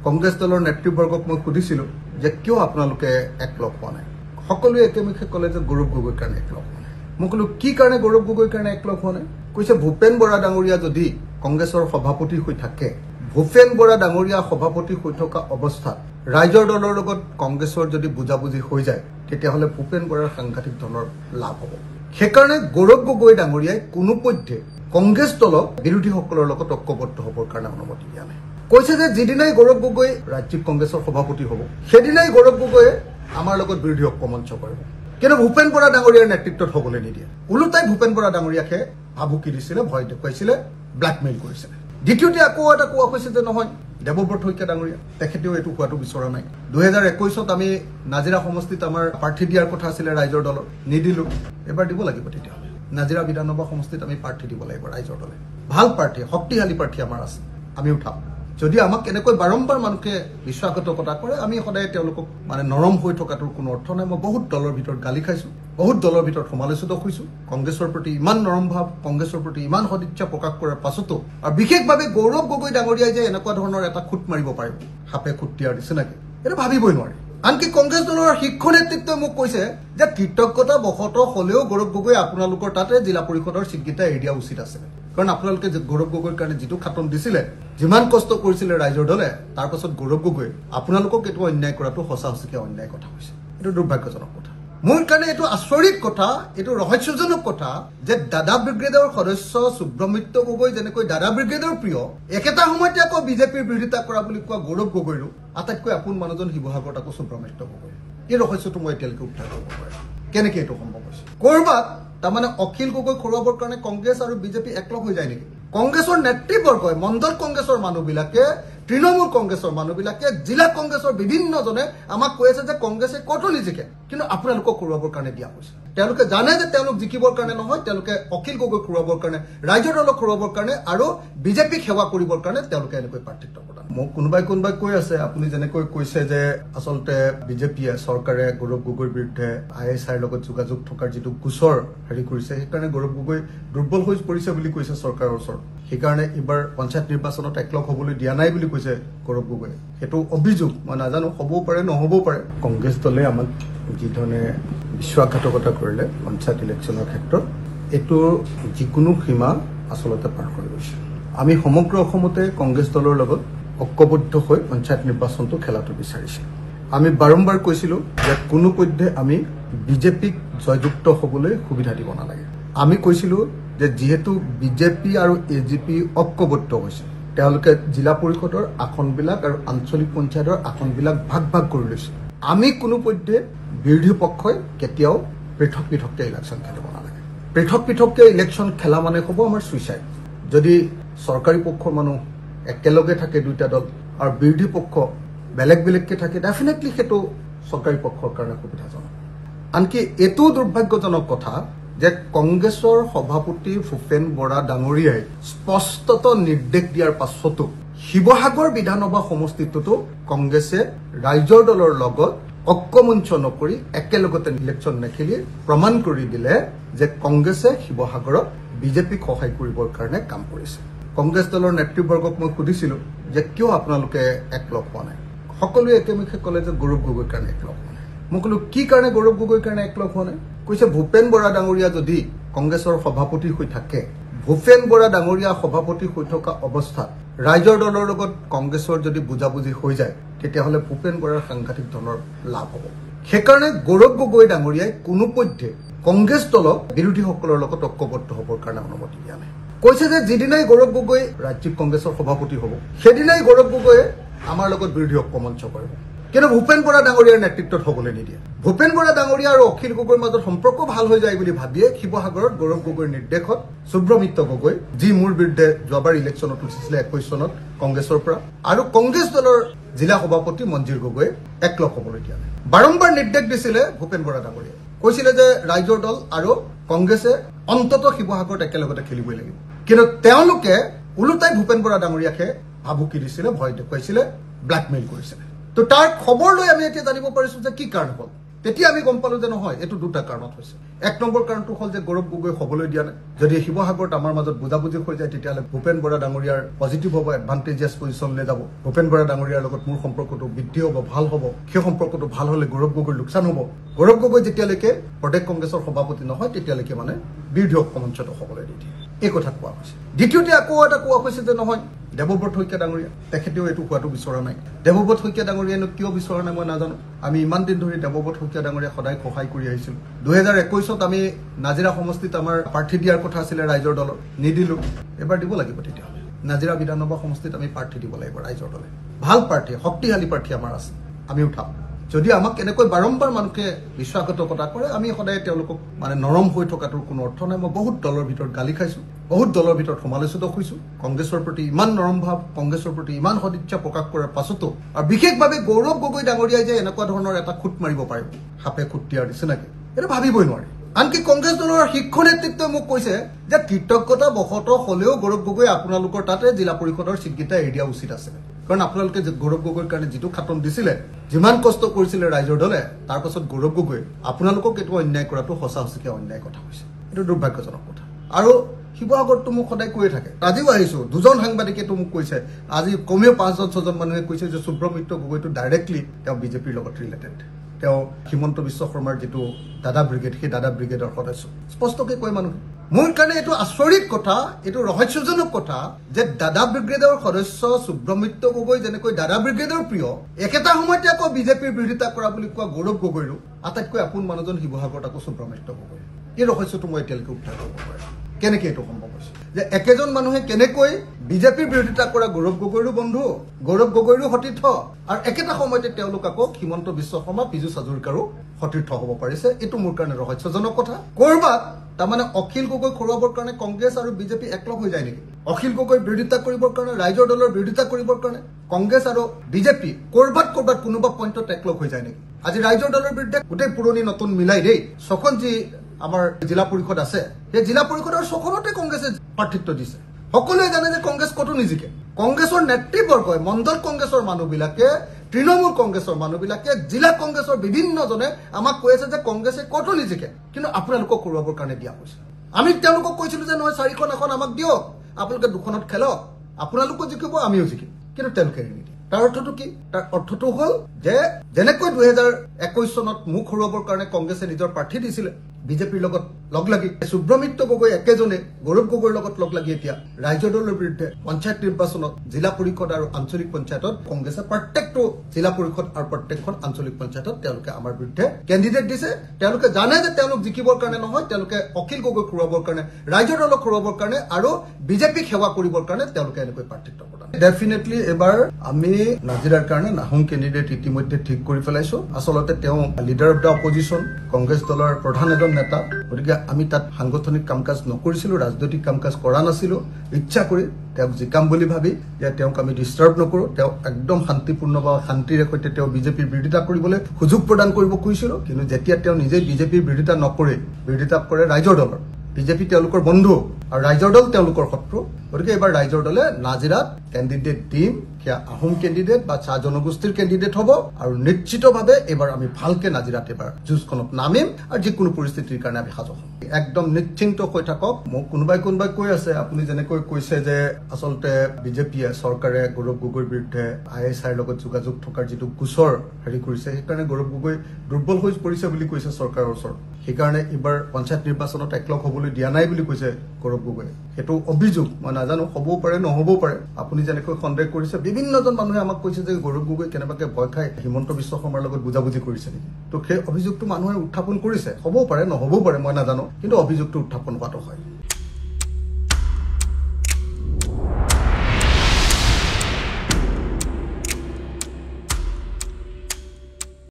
কংগ্ৰেছ দলৰ নেতৃবৰ্গক মই সুধিছিলোঁ যে কিয় আপোনালোকে একলগ হোৱা নাই। সকলোৱে একেমুখে ক'লে যে গৌৰৱ গগৈৰ কাৰণে একলগ হোৱা নাই। মই ক'লো কি কাৰণে গৌৰৱ গগৈৰ কাৰণে একলগ হোৱা নাই। কৈছে ভূপেন বৰা ডাঙৰীয়া যদি কংগ্ৰেছৰ সভাপতি হৈ থাকে, ভূপেন বৰা ডাঙৰীয়া সভাপতি হৈ থকা অৱস্থাত ৰাইজৰ দলৰ লগত কংগ্ৰেছৰ যদি বুজাবুজি হৈ যায়, তেতিয়াহ'লে ভূপেন বৰাৰ সাংঘাতিক ধৰণৰ লাভ হ'ব। সেইকাৰণে গৌৰৱ গগৈ ডাঙৰীয়াই কোনোপধ্যে কংগ্ৰেছ দলক বিৰোধীসকলৰ লগত ঐক্যবদ্ধ হ'বৰ কাৰণে অনুমতি দিয়া নাই। কৈছে যে যিদিনাই গৌৰৱ গগৈ ৰাজ্যিক কংগ্ৰেছৰ সভাপতি হ'ব, সেইদিনাই গৌৰৱ গগৈয়ে আমাৰ লগত বিৰোধী ঐক্যমঞ্চ কৰিব, কিন্তু ভূপেন বৰা ডাঙৰীয়াৰ নেতৃত্বত হ'বলৈ নিদিয়ে। ওলোটাই ভূপেন বৰা ডাঙৰীয়াকে ভাবুকি দিছিলে, ভয় দেখুৱাইছিলে, ব্লেকমেইল কৰিছিলে। দ্বিতীয়তে আকৌ এটা কোৱা হৈছে যে নহয় দেৱব্ৰত শইকীয়া ডাঙৰীয়া তেখেতেও এইটো কোৱাটো বিচৰা নাই। 2021 আমি নাজিৰা সমষ্টিত আমাৰ প্ৰাৰ্থী দিয়াৰ কথা আছিলে ৰাইজৰ দলৰ, নিদিলোঁ। এবাৰ দিব লাগিব। তেতিয়াহ'লে নাজিৰা বিধানসভা সমষ্টিত আমি প্ৰাৰ্থী দিব লাগিব ৰাইজৰ দলে। ভাল প্ৰাৰ্থী, শক্তিশালী প্ৰাৰ্থী আমাৰ আছে, আমি উঠাম। যদি আমাক এনেকৈ বাৰম্বাৰ মানুহে বিশ্বাসঘাতকতা কৰে, আমি সদায় তেওঁলোকক নৰম হৈ থকাটোৰ কোনো অৰ্থ নাই। মই বহুত দলৰ ভিতৰত গালি খাইছোঁ, বহুত দলৰ ভিতৰত সমালোচিত হৈছোঁ। কংগ্ৰেছৰ প্ৰতি ইমান নৰম ভাৱ, কংগ্ৰেছৰ প্ৰতি ইমান সদিচ্ছা প্ৰকাশ কৰাৰ পাছতো, আৰু বিশেষভাৱে গৌৰৱ গগৈ ডাঙৰীয়াই যে এনেকুৱা ধৰণৰ এটা খুট মাৰিব পাৰিব, সাপে খুট দিয়াৰ নিচিনাকে, এইটো ভাবিবই নোৱাৰি। আনকি কংগ্ৰেছ দলৰ শীৰ্ষ নেতৃত্বই মোক কৈছে যে কৃতজ্ঞতা বশতঃ হলেও গৌৰৱ গগৈ আপোনালোকৰ তাতে জিলা পৰিষদৰ চিটকেইটা এৰি দিয়া উচিত আছিলে। কাৰণ আপোনালোকে গৌৰৱ গগৈৰ কাৰণে যিটো খাটন দিছিলে, যিমান কষ্ট কৰিছিলে ৰাইজৰ দলে, তাৰ পাছত গৌৰৱ গগৈ আপোনালোকক এইটো অন্যায় কৰাটো সঁচা সঁচিকে অন্যায় কথা হৈছে। এইটো দুৰ্ভাগ্যজনক কথা। মোৰ কাৰণে এইটো আচৰিত কথা, এইটো ৰহস্যজনক কথা যে দাদা ব্ৰিগেডৰ সদস্য সুব্ৰমণ্য গগৈ যেনেকৈ দাদা ব্ৰিগেডৰ প্ৰিয়, একেটা সময়তে আকৌ বিজেপিৰ বিৰোধিতা কৰা বুলি কোৱা গৌৰৱ গগৈৰো আটাইতকৈ আপোন মানুহজন শিৱসাগৰত আকৌ সুব্ৰমণ্য গগৈ। এই ৰহস্যটো মই এতিয়ালৈকে উদ্ধাৰ কৰিব পাৰিম, কেনেকে এইটো সম্ভৱ হৈছে। কৰবাত তাৰমানে অখিল গগৈ খৰুৱাবৰ কাৰণে কংগ্ৰেছ আৰু বিজেপি একলগ হৈ যায় নেকি? কংগ্ৰেছৰ নেতৃবৰ্গই, মণ্ডল কংগ্ৰেছৰ মানুহবিলাকে, তৃণমূল কংগ্ৰেছৰ মানুহবিলাকে, জিলা কংগ্ৰেছৰ বিভিন্নজনে আমাক কৈ আছে যে কংগ্ৰেছে ক'তো নিজিকে, কিন্তু আপোনালোকক খৰুৱাবৰ কাৰণে দিয়া হৈছে। তেওঁলোকে জানে যে তেওঁলোক জিকিবৰ কাৰণে নহয়, তেওঁলোকে অখিল গগৈ খৰুৱাবৰ কাৰণে, ৰাইজৰ দলক খৰুৱাবৰ কাৰণে আৰু বিজেপিক সেৱা কৰিবৰ কাৰণে তেওঁলোকে এনেকৈ প্ৰাৰ্থিত্ব প্ৰদান। মোক কোনোবাই কৈ আছে, আপুনি যেনেকৈ কৈছে যে আচলতে বিজেপিয়ে, চৰকাৰে গৌৰৱ গগৈৰ বিৰুদ্ধে ISIৰ লগত যোগাযোগ থকাৰ যিটো গোচৰ কৰিছে, সেইকাৰণে গৌৰৱ গগৈ দুৰ্বল হৈ পৰিছে বুলি কৈছে চৰকাৰৰ ওচৰত। সেইকাৰণে এইবাৰ পঞ্চায়ত নিৰ্বাচনত একলগ হ'বলৈ দিয়া নাই বুলি কৈছে গৌৰৱ গগৈয়ে। সেইটো অভিযোগ, মই নাজানো, হ'বও পাৰে নহ'বও পাৰে। কংগ্ৰেছ দলে আমাক যি ধৰণে বিশ্বাসঘাতকতা কৰিলে পঞ্চায়ত ইলেকশ্যনৰ ক্ষেত্ৰত, এইটোৰ যিকোনো সীমা আচলতে পাৰ কৰি গৈছে। আমি সমগ্ৰ অসমতে কংগ্ৰেছ দলৰ লগত ঐক্যবদ্ধ হৈ পঞ্চায়ত নিৰ্বাচনটো খেলাটো বিচাৰিছোঁ। আমি বাৰম্বাৰ কৈছিলোঁ যে কোনোপধ্যে আমি বিজেপিক জয়যুক্ত হ'বলৈ সুবিধা দিব নালাগে। আমি কৈছিলোঁ যে যিহেতু বিজেপি আৰু AGP ঐক্যবদ্ধ হৈছে, তেওঁলোকে জিলা পৰিষদৰ আসনবিলাক আৰু আঞ্চলিক পঞ্চায়তৰ আসনবিলাক ভাগ ভাগ কৰি লৈছে। আমি কোনোপধ্যে বিৰোধী পক্ষই কেতিয়াও পৃথক পৃথককে ইলেকশ্যন খেলিব নালাগে। পৃথক পৃথককে ইলেকশ্যন খেলা মানে হ'ব আমাৰ চুইচাইড। যদি চৰকাৰী পক্ষৰ মানুহ একেলগে থাকে দুইটা দল, আৰু বিৰোধী পক্ষ বেলেগ বেলেগকে থাকে, ডেফিনেটলি সেইটো চৰকাৰী পক্ষৰ কাৰণে সুবিধাজনক। আনকি এইটোও দুৰ্ভাগ্যজনক কথা যে কংগ্ৰেছৰ সভাপতি ভূপেন বৰা ডাঙৰীয়াই স্পষ্টত নিৰ্দেশ দিয়াৰ পাছতো শিৱসাগৰ বিধানসভা সমষ্টিটোতো কংগ্ৰেছে ৰাইজৰ দলৰ লগত ঐক্যমঞ্চ নকৰি একেলগতে ইলেকশ্যন নেখেলি প্ৰমাণ কৰি দিলে যে কংগ্ৰেছে শিৱসাগৰত বিজেপিক সহায় কৰিবৰ কাৰণে কাম কৰিছে। কংগ্ৰেছ দলৰ নেতৃবৰ্গক মই সুধিছিলোঁ যে কিয় আপোনালোকে একলগ হোৱা নাই। সকলোৱে একেমুখে ক'লে যে গৌৰৱ গগৈৰ কাৰণে একলগ হোৱা নাই। মই ক'লো কি কাৰণে গৌৰৱ গগৈৰ কাৰণে একলগ হোৱা নাই। কৈছে ভূপেন বৰা ডাঙৰীয়া যদি কংগ্ৰেছৰ সভাপতি হৈ থাকে, ভূপেন বৰা ডাঙৰীয়া সভাপতি হৈ থকা অৱস্থাত ৰাইজৰ দলৰ লগত কংগ্ৰেছৰ যদি বুজাবুজি হৈ যায়, তেতিয়াহ'লে ভূপেন বৰাৰ সাংঘাতিক ধৰণৰ লাভ হ'ব। সেইকাৰণে গৌৰৱ গগৈ ডাঙৰীয়াই কোনোপধ্যে কংগ্ৰেছ দলক বিৰোধীসকলৰ লগত ঐক্যবদ্ধ হ'বৰ কাৰণে অনুমতি দিয়া নাই। কৈছে যে যিদিনাই গৌৰৱ গগৈ ৰাজ্যিক কংগ্ৰেছৰ সভাপতি হ'ব, সেইদিনাই গৌৰৱ গগৈয়ে আমাৰ লগত বিৰোধী ঐক্যমঞ্চ কৰিব, কিন্তু ভূপেন বৰা ডাঙৰীয়াৰ নেতৃত্বত হ'বলৈ নিদিয়ে। ভূপেন বৰা ডাঙৰীয়া আৰু অখিল গগৈৰ মাজত সম্পৰ্ক ভাল হৈ যায় বুলি ভাবিয়ে শিৱসাগৰত গৌৰৱ গগৈৰ নিৰ্দেশত সুব্ৰমণ্য গগৈ, যি মোৰ বিৰুদ্ধে যোৱাবাৰ ইলেকশ্যনত উঠিছিলে 21 চনত কংগ্ৰেছৰ পৰা, আৰু কংগ্ৰেছ দলৰ জিলা সভাপতি মঞ্জিৰ গগৈ একলগ হ'বলৈ দিয়া নাই। বাৰম্বাৰ নিৰ্দেশ দিছিলে ভূপেন বৰা ডাঙৰীয়াই, কৈছিলে যে ৰাইজৰ দল আৰু কংগ্ৰেছে অন্ততঃ শিৱসাগৰত একেলগতে খেলিবই লাগিব, কিন্তু তেওঁলোকে ওলোটাই ভূপেন বৰা ডাঙৰীয়াকে ভাবুকি দিছিলে, ভয় দেখুৱাইছিলে, ব্লেকমেইল কৰিছিলে। তো তাৰ খবৰ লৈ আমি এতিয়া জানিব পাৰিছো যে কি কাৰণ হ'ল। তেতিয়া আমি গম পালো যে নহয় এইটো দুটা কাৰণত হৈছে। এক নম্বৰ কাৰণটো হ'ল যে গৌৰৱ গগৈ হ'বলৈ দিয়া নাই। যদি শিৱসাগৰত আমাৰ মাজত বুজাবুজি হৈ যায় তেতিয়াহ'লে ভূপেন বৰা ডাঙৰীয়াৰ পজিটিভ হ'ব, এডভান্টেজিয়াছ পজিশ্যনলৈ যাব। ভূপেন বৰা ডাঙৰীয়াৰ লগত মোৰ সম্পৰ্কটো বৃদ্ধি হ'ব, ভাল হ'ব। সেই সম্পৰ্কটো ভাল হ'লে গৌৰৱ গগৈৰ লোকচান হ'ব। গৌৰৱ গগৈ যেতিয়ালৈকে প্ৰদেশ কংগ্ৰেছৰ সভাপতি নহয় তেতিয়ালৈকে মানে বিৰোধী মঞ্চত হ'বলৈ নিদিয়ে, এই কথা কোৱা হৈছে। দ্বিতীয়তে আকৌ এটা কোৱা হৈছে যে নহয় দেৱব্ৰত শইকীয়া ডাঙৰীয়া তেখেতেও এইটো কোৱাটো বিচৰা নাই। দেৱব্ৰত শইকীয়া ডাঙৰীয়ানো কিয় বিচৰা নাই মই নাজানো। আমি ইমান দিন ধৰি দেৱব্ৰত শইকীয়া ডাঙৰীয়া সদায় সহায় কৰি আহিছিলোঁ। 2021ত আমি নাজিৰা সমষ্টিত আমাৰ প্ৰাৰ্থী দিয়াৰ কথা আছিলে ৰাইজৰ দলৰ, নিদিলোঁ। এবাৰ দিব লাগিব তেতিয়াহ'লে। নাজিৰা বিধানসভা সমষ্টিত আমি প্ৰাৰ্থী দিব লাগিব ৰাইজৰ দলে। ভাল প্ৰাৰ্থী, শক্তিশালী প্ৰাৰ্থী আমাৰ আছে, আমি উঠাম। যদি আমাক এনেকৈ বাৰম্বাৰ মানুহে বিশ্বাসঘাতকতা কৰে আমি সদায় তেওঁলোকক মানে নৰম হৈ থকাটোৰ কোনো অৰ্থ নাই। মই বহুত দলৰ ভিতৰত গালি খাইছোঁ, বহুত দলৰ ভিতৰত সমালোচিত হৈছোঁ। কংগ্ৰেছৰ প্ৰতি ইমান নৰম ভাৱ, কংগ্ৰেছৰ প্ৰতি ইমান সদিচ্ছা প্ৰকাশ কৰাৰ পাছতো আৰু বিশেষভাৱে গৌৰৱ গগৈ ডাঙৰীয়াই যে এনেকুৱা ধৰণৰ এটা খুট মাৰিব পাৰিব, সাপে খুট দিয়াৰ নিচিনাকে, এইটো ভাবিবই নোৱাৰি। আনকি কংগ্ৰেছ দলৰ শীৰ্ষ নেতৃত্বই মোক কৈছে যে কৃতজ্ঞতা বশতঃ হলেও গৌৰৱ গগৈ আপোনালোকৰ তাতে জিলা পৰিষদৰ চিটকেইটা এৰি দিয়া উচিত আছিলে। কাৰণ আপোনালোকে গৌৰৱ গগৈৰ কাৰণে যিটো খাটন দিছিলে, যিমান কষ্ট কৰিছিলে ৰাইজৰ দলে, তাৰ পাছত গৌৰৱ গগৈ আপোনালোকক এইটো অন্যায় কৰাটো সঁচা সঁচিকে অন্যায় কথা হৈছে। এইটো দুৰ্ভাগ্যজনক কথা। আৰু শিৱসাগৰতো মোক সদায় কৈয়ে থাকে, আজিও আহিছো দুজন সাংবাদিকেতো মোক কৈছে, আজি কমেও 5-6জন মানুহে কৈছে যে সুব্ৰমণ্য গগৈটো ডাইৰেক্টলি তেওঁ বিজেপিৰ লগত ৰিলেটেড। তেওঁ হিমন্ত বিশ্ব শৰ্মাৰ যিটো দাদা ব্ৰিগেড, সেই দাদা ব্ৰিগেডৰ সদস্য, স্পষ্টকে কয় মানুহে। মোৰ কাৰণে এইটো আচৰিত কথা, এইটো ৰহস্যজনক কথা যে দাদা ব্ৰিগেডৰ সদস্য সুব্ৰমণ্য গগৈ যেনেকৈ দাদা ব্ৰিগেডৰ প্ৰিয়, একেটা সময়তে আকৌ বিজেপিৰ বিৰোধিতা কৰা বুলি কোৱা গৌৰৱ গগৈৰো আটাইতকৈ আপোন মানুহজন শিৱসাগৰত আকৌ সুব্ৰমণ্য গগৈ। এই ৰহস্যটো মই এতিয়ালৈকে উদ্ধাৰ কৰিব পাৰিম। কেনেকে এইটো সম্ভৱ হৈছে যে একেজন মানুহে কেনেকৈ বিজেপিৰ বিৰোধিতা কৰা গৌৰৱ গগৈৰো বন্ধু, গৌৰৱ গগৈৰো সতীৰ্থ, আৰু একেটা সময়তে তেওঁলোক আকৌ হিমন্ত বিশ্ব শৰ্মা, পীযুষ হাজৰিকাৰো সতীৰ্থ হ'ব পাৰিছে। এইটো মোৰ কাৰণে ৰহস্যজনক কথা। কৰবাত তাৰমানে অখিল গগৈ খৰুৱাবৰ কাৰণে কংগ্ৰেছ আৰু বিজেপি একলগ হৈ যায় নেকি? অখিল গগৈৰ বিৰোধিতা কৰিবৰ কাৰণে, ৰাইজৰ দলৰ বিৰোধিতা কৰিবৰ কাৰণে কংগ্ৰেছ আৰু বিজেপি কৰবাত কোনোবা পইণ্টত একলগ হৈ যায় নেকি? আজি ৰাইজৰ দলৰ বিৰুদ্ধে গোটেই পুৰণি নতুন মিলাই দেই ছখন যি আমাৰ জিলা পৰিষদ আছে, সেই জিলা পৰিষদৰ ছখনতে কংগ্ৰেছে প্ৰাৰ্থিত্ব দিছে। সকলোৱে জানে যে কংগ্ৰেছ কতো নিজিকে। কংগ্ৰেছৰ নেতৃবৰ্গই, মণ্ডল কংগ্ৰেছৰ মানুহবিলাকে, তৃণমূল কংগ্ৰেছৰ মানুহবিলাকে, জিলা কংগ্ৰেছৰ বিভিন্নজনে আমাক কৈ আছে যে কংগ্ৰেছে কতো নিজিকে, কিন্তু আপোনালোকক কৰোৱাবৰ কাৰণে দিয়া হৈছে। আমি তেওঁলোকক কৈছিলো যে নহয় 4খন এখন আমাক দিয়ক, আপোনালোকে 2খনত খেলক, আপোনালোকো জিকিব আমিও জিকিম, কিন্তু তেওঁলোকে এৰি নিদিয়ে। তাৰ অৰ্থটো কি? তাৰ অৰ্থটো হ'ল যে যেনেকৈ 2021 চনত মুখ হৰুৱাবৰ কাৰণে কংগ্ৰেছে নিজৰ প্ৰাৰ্থী দিছিলে বিজেপিৰ লগত লগ লাগি, সুব্ৰমণ্য গগৈ একেজনে গৌৰৱ গগৈৰ লগত লগ লাগি এতিয়া ৰাইজৰ দলৰ বিৰুদ্ধে পঞ্চায়ত নিৰ্বাচনত, জিলা পৰিষদ আৰু আঞ্চলিক পঞ্চায়তত কংগ্ৰেছে প্ৰত্যেকটো জিলা পৰিষদ আৰু প্ৰত্যেকখন আঞ্চলিক পঞ্চায়তত তেওঁলোকে আমাৰ বিৰুদ্ধে কেণ্ডিডেট দিছে। তেওঁলোকে জানে যে তেওঁলোক জিকিবৰ কাৰণে নহয়, তেওঁলোকে অখিল গগৈ খৰুৱাবৰ কাৰণে, ৰাইজৰ দলক খৰুৱাবৰ কাৰণে আৰু বিজেপিক সেৱা কৰিবৰ কাৰণে তেওঁলোকে এনেকৈ প্ৰাৰ্থিত্ব প্ৰদান। ডেফিনেটলি এবাৰ আমি নাজিৰাৰ কাৰণে নাহং কেণ্ডিডেট ইতিমধ্যে ঠিক কৰি পেলাইছো। আচলতে তেওঁ leader of the opposition, Congress দলৰ প্ৰধান এজন নেতা, গতিকে আমি তাত সাংগঠনিক কাম কাজ নকৰিছিলো, ৰাজনৈতিক কাম কাজ কৰা নাছিলো। ইচ্ছা কৰি তেওঁক জিকাম বুলি ভাবি যে তেওঁক আমি ডিষ্টাৰ্ব নকৰো, তেওঁক একদম শান্তিপূৰ্ণ বা শান্তিৰে সৈতে তেওঁ বিজেপিৰ বিৰোধিতা কৰিবলৈ সুযোগ প্ৰদান কৰিব খুজিছিলো। কিন্তু যেতিয়া তেওঁ নিজে বিজেপিৰ বিৰোধিতা নকৰে, বিৰোধিতা কৰে ৰাইজৰ দলৰ, বিজেপি তেওঁলোকৰ বন্ধু আৰু ৰাইজৰ দল তেওঁলোকৰ শত্ৰু, গতিকে এইবাৰ ৰাইজৰ দলে নাজিৰাত কেণ্ডিডেট দিম, সেয়া আহোম কেণ্ডিডেট বা চাহ জনগোষ্ঠীৰ কেণ্ডিডেট হ'ব। আৰু নিশ্চিতভাৱে এইবাৰ আমি ভালকে নাজিৰাত এবাৰ যুঁজখনত নামিম আৰু যিকোনো পৰিস্থিতিৰ কাৰণে আমি সাজু হ'ম। একদম নিশ্চিন্ত হৈ থাকক। মোক কোনোবাই কৈ আছে, আপুনি যেনেকৈ কৈছে যে আচলতে বিজেপিয়ে, চৰকাৰে গৌৰৱ গগৈৰ বিৰুদ্ধে ISIৰ লগত যোগাযোগ থকাৰ যিটো গোচৰ হেৰি কৰিছে, সেইকাৰণে গৌৰৱ গগৈ দুৰ্বল হৈ পৰিছে বুলি কৈছে চৰকাৰৰ ওচৰত। সেইকাৰণে এইবাৰ পঞ্চায়ত নিৰ্বাচনত একলগ হ'বলৈ দিয়া নাই বুলি কৈছে গৌৰৱ গগৈ। সেইটো অভিযোগ, মই নাজানো, হ'বও পাৰে নহ'বও পাৰে। আপুনি যেনেকৈ সন্দেহ কৰিছে, বিভিন্নজন মানুহে আমাক কৈছে যে গৌৰৱ গগৈ কেনেবাকে ভয় খাই হিমন্ত বিশ্ব শৰ্মাৰ লগত বুজাবুজি কৰিছে নেকি। তো সেই অভিযোগটো মানুহে উত্থাপন কৰিছে, হ'বও পাৰে নহ'বও পাৰে, মই নাজানো, কিন্তু অভিযোগটো উত্থাপন হোৱাটো হয়।